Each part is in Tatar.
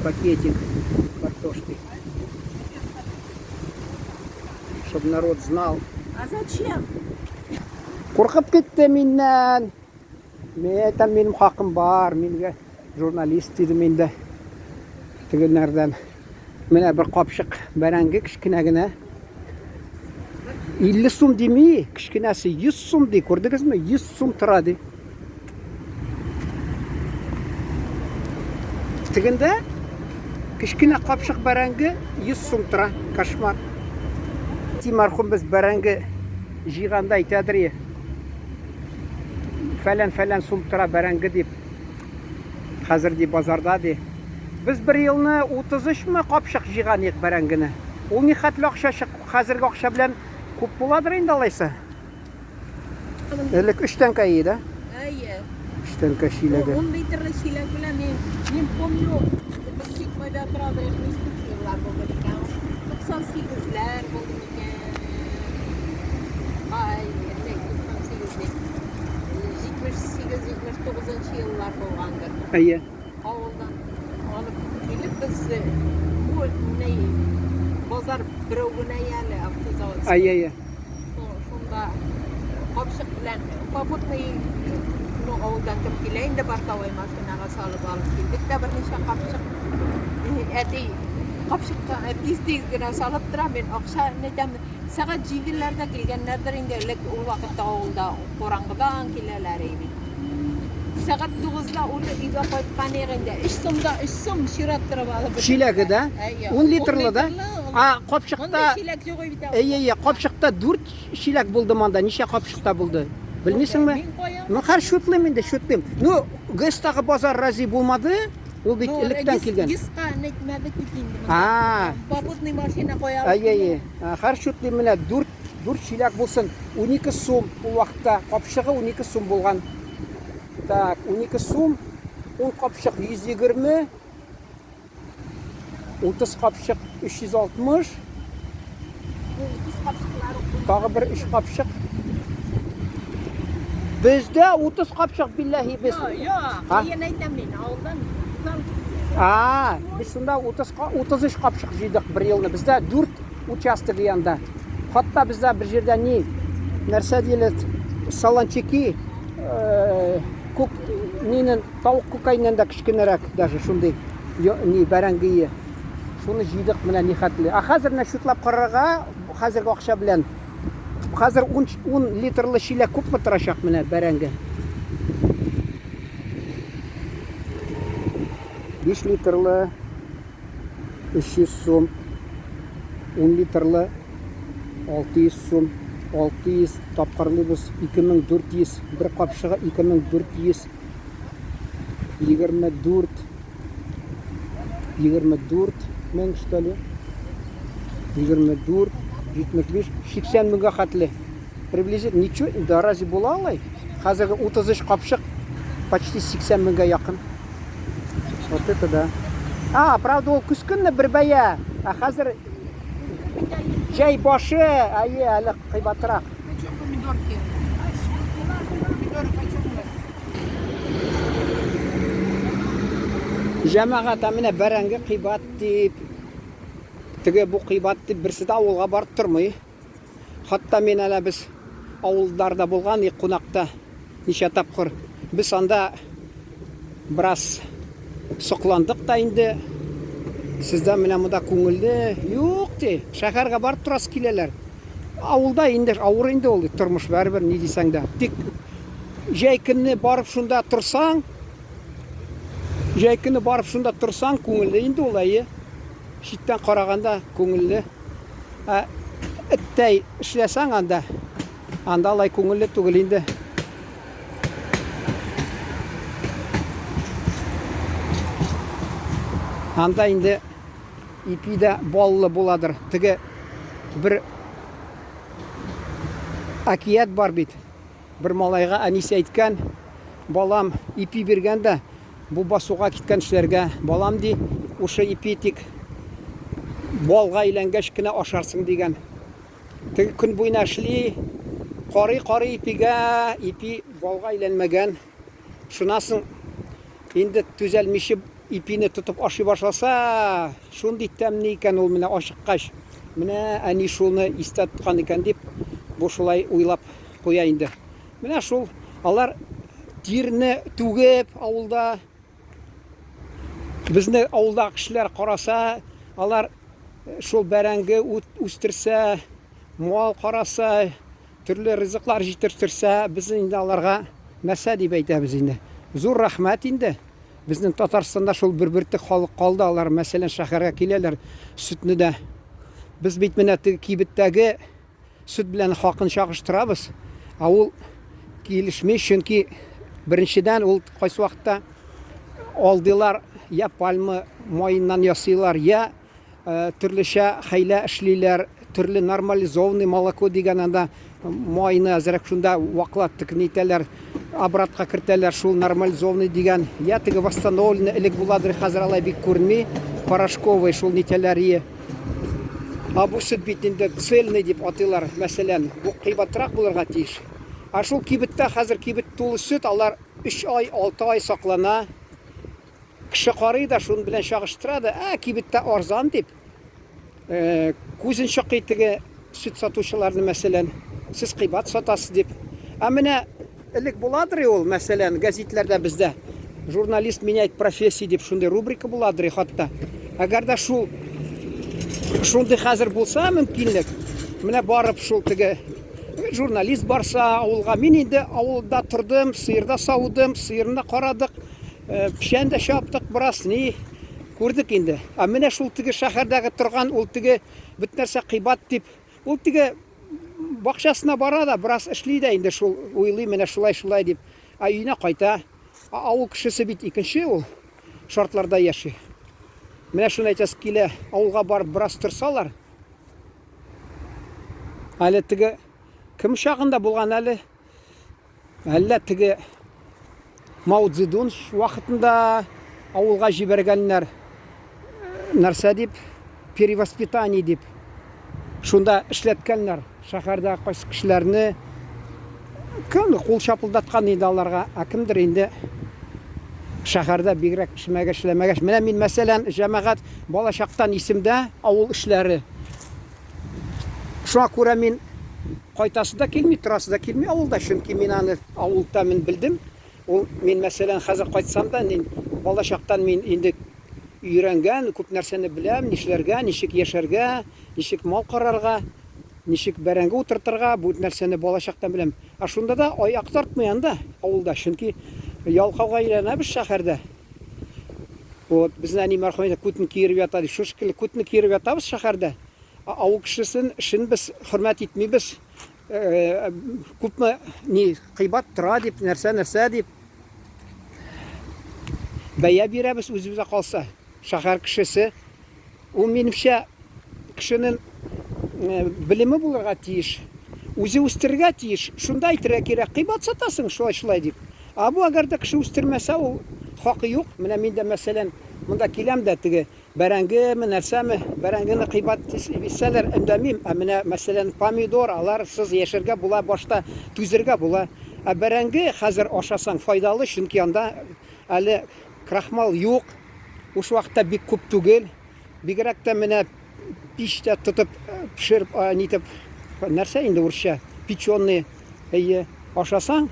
пакетик картошки. Чтобы народ знал. А зачем? Куркып кетті менен. Мен менің хақым бар. Менге журналист дейді менде. Тігінерден. Мене бір қапшық бәрәңгі кішкінәгіне. 50 сум демей, кішкінәсі 100 сум дей. Көрдіңіз ме? 100 сум тұрады. Тігінде кішкіне қапшық бәрәңгі 100 сум тұра. Кошмар. Марқұм біз бәрәңгі жиғанда айтадыр. Фәлән сум тұра бәрәңгі деп. Қазір де базарда де. Біз бір елні 33 ма қапшық жиған ек бәрәңгіні. Ол не қатлы ақша шық, қазіргі ақша білән көп боладыр енді алайса. Әлік 3 тәнка еді? Әйе. 3 тәнка шилегі. 10 литрлі шилек білән мен помню. Біз шекмайда тұрады, ешкі шилар болды екен. 98-лер болды екен. Ай, 98-лер. 78-79 yıllar болғанdır. Әйе. Ауылдан алып келіп біз бұл базар біреуіне әлі автозавод. Әйе. Сонда қапшық білән попутный ауылдан кіріп келейін де бартауай машинаға салып алып келдік те бірнеше қапшық әдей қапшыққа тез генә салып тұра. Мен ақша нетемін. Сағат 7-лерде келгенлердер инде ол вакытта ауылда қараңғыдан келелер иде. Сағат 9-да оны үйге қайтқан ерінде 3 сум шират тұрып алып. Шилегі да? 10 литрлі да? Қапшықта... Онда шилек жоқ үйде. Әйе, қапшықта 4 шилек болды манда. Неше қапшықта болды? Білмейсің ме? Мен қар шөтлем енді, шөтлем. Гестағы базар рази болмады. Ол бейт іліктен келген. Гесқа нетмәді кетейінді. Попутный машина қоялып. Әйе. Қар шөтлем міне 4 шилек болсын. 12 сум бұл уақытта. Қапшығы 12 сум болған. Так, 12 сум. 10 қапшық 120. 30 қапшық 360. Тағы бір 3 қапшық. Бізде 30 қапшық биллахи біз. Мен айтамын, ауылдан біз сонда 33 қапшық жидық бір елні. Бізде 4 участок янда. Қатта бізде бір жерде не? Нәрсе делет саланчеки, ненің тауық көкайнен да кішкенерек даже шундай не бәрәңгейі. Шуны жидық міне не қатылы. Қазір шүтлап қарарға, қазіргі ақша білән. Қазір 10 литрлі шилек көп мұ тұрашақ міне бәрәңгі. 5 литрлі 300 сум, 10 литрлі 600 сум, 600 тапқарлы біз 2400, бір қапшыға 2400, 24 мен штали, 24, 75, 80 мыңға қатылы. Приблизительно, ничего, да разве бола алай? Қазіргі 33 қапшық, почти 80 мыңға яқын. Вот это да. Правда, ол күскінні бір бәя. Қазір жай башы, әлі қайбатырақ. Жәмағат әміне бәрәңгі қибат деп. Тіге бұл қибат деп бірсі де ауылға барып тұрмай. Қатта мен әлі біз ауылдарда болған қонақта неше тапқыр. Біз анда біраз сұқландық та енді. Сізді міне мұда көңілді жоқ де. Шәһәрге барып тұрасы келелер. Ауылда енді ауыр енді олды тұрмыш бәрібір не дейсің да. Тек жай күніне барып шында тұрсаң, көңілді енді олай. Шиттен қарағанда көңілді. Үттәй ішлесең анда алай көңілді түгіл енді. Анда енді ипиде баллы боладыр. Тіге бір әкият бар бейт. Бір малайға әнесі айтқан, балам ипи бергенде, бұл басуға кеткен шілерге, балам дей, ұшы ипи тек балға иленгеш кіне ашарсың деген. Тіге күн бойына шілі, қары ипиге, ипи балға иленмеген. Шынасың, енді төзелмеші ипине тотып ашый башласа, шундый тәмле икән ул менә ашыккач. Менә әни шуны истә тоткан икән дип, бу шулай уйлап куя инде. Менә шул алар тирне түгеп авылда, безне авылда кешеләр караса, алар шул бәрәңге үстерсә, мал караса, төрле ризыклар җитертерсә, без инде аларга нәрсә дип әйтәбез инде. Зур рәхмәт инде. Безнең Татарстанда шул бер-бертек халык калды, алар мәсәлән шәһәргә киләләр, сөтне дә. Без бит менә кибеттәге сөт белән хакын чагыштырабыз. Ул килешми, чөнки беренчедән ул кайсы вакытта алдылар, я пальма майыннан ясыйлар, я төрлечә хәйлә эшлиләр, төрле нормализованный молоко дигән анда майны әзрәк шунда ваклаттык нитәләр, обратка кертәләр, шул нормализованный дигән, я теге восстановленный элек буладыр, хәзер алай бик күренми, порошковый шул нитәләр. Бу сөт бит инде цельный дип атыйлар, мәсәлән, бу кыйбатрак булырга тиеш. Шул кибеттә хәзер кибет тулы сөт, алар 3 ай, 6 ай саклана. Кеше карый да шун белән чагыштыра да, кибеттә арзан дип. Күзен чакый теге сөт сатучыларны, мәсәлән, сез кыйбат сатасыз дип. Менә элек буладыр ул, мәсәлән, гәзитләрдә бездә журналист меняет профессия дип шундый рубрика буладыр хатта. Әгәр дә шундый хәзер булса мөмкинлек, менә барып шул теге журналист барса авылга, мин инде авылда тордым, сыерда саудым, сыерны карадык, пишәндә чаптык, бераз ни күрдек инде. Менә шул теге шәһәрдәге торган ул теге бит нәрсә кыйбат дип, ул теге бакчасына бара да, бераз эшли дә инде, шул уйлый менә шулай дип. Өенә кайта. Авыл кешесе бит икенче ул шартларда яши. Менә шуны әйтәс килә, авылга барып бераз торсалар, әле теге кем чагында булган әллә теге Мао Цзэдун вакытында авылга җибәргәннәр, нәрсә дип, перевоспитание дип, шунда эшләткәннәр шәһәрдә кайсы кешеләрне, кем кул чапылдаткан инде аларга, кемдер инде шәһәрдә бигрәк эшләмәгәч. Менә мин мәсәлән җәмәгать балачактан исемдә авыл эшләре. Шуңа күрә мин кайтасы да килми, торасы да килми авылда, чөнки мин аны авылда белдем. Мин мәсәлән хәзер кайтсам да, балачактан мин инде өйрәнгән, күп нәрсәне беләм, нишләргә, ничек яшәргә, ничек мал карарга, ничек бәрәңге утыртырга, бу нәрсәне балачактан беләм. Шунда да аяк тартмый анда авылда, чөнки ялкауга әйләнәбез шәһәрдә. Безнең әни мәрхүм күтне киереп ята, шу шикелле күтне киереп ятабыз шәһәрдә. Авыл кешесен эшен без хөрмәт итмибез. Күпме кыйбат тора дип, нәрсә дип бәя бирәбез үзебезгә калса. Шәһәр кешесе, ул минемчә кешенең белеме булырга тиеш, үзе үстергә тиеш. Шунда әйтергә кирәк, кыйбат сатасың шулай дип. Бу әгәр дә кеше үстермәсә, ул хакы юк. Менә мин дә мәсәлән монда киләм дә теге бәрәңгеме, нәрсәме, бәрәңгене кыйбат бисәләр өндәмим. Менә мәсәлән помидор, алар сыз яшәргә була, башта түзергә була. Бәрәңге хәзер ашасаң файдалы, чөнки анда әле крахмал юк. Уш вакытта бик күп түгел. Бигрәк тә менә пиштә тотып пешереп, нитеп, нәрсә инде урысча, печённый ашасаң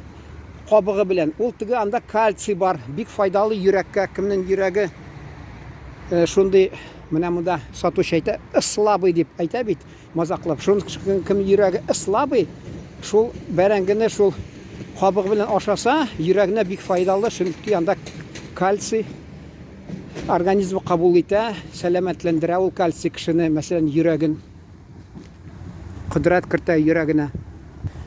кабыгы белән, ул теге анда кальций бар, бик файдалы йөрәккә, кемнең йөрәге шундый, менә монда сатучы әйтә, слабый дип әйтә бит, мазаклап. Шуның кем йөрәге слабый, шул бәрәңгене шул кабыгы белән ашаса, йөрәгенә бик файдалы, чөнки анда кальций организмы кабул итә, сәламәтләндерә ул кальций кешене, мәсәлән, йөрәген кудрат кертә йөрәгенә.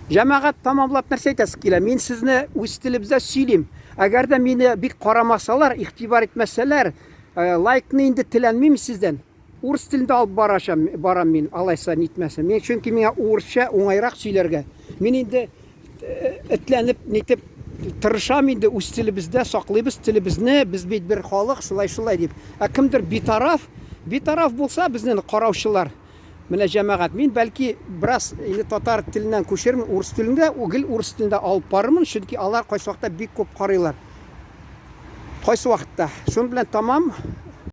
Җәмәгать тамамлап нәрсә әйтәсе килә. Мин сезне үз телебездә сөйлим. Әгәр дә мине бик карамасалар, игътибар итмәсәләр, лайкны инде теләнмим сездән. Урыс телендә алып барам мин, алайса нитмәсә. Мен чөнки миңа урысча уңайрак сөйләргә. Мин инде этләнеп нитеп тырышам инде үз телебездә саклыйбыз телебезне, без бит бер халык, шулай дип. Кемдер битараф булса безнең караучылар, менә җәмәгать, мин бәлки бераз инде татар теленнән күчермен, урыс телендә, урыс телендә алып барырмын, чөнки алар кайсы вакытта бик күп карыйлар. Кайсы вакытта? Шуның белән тамам.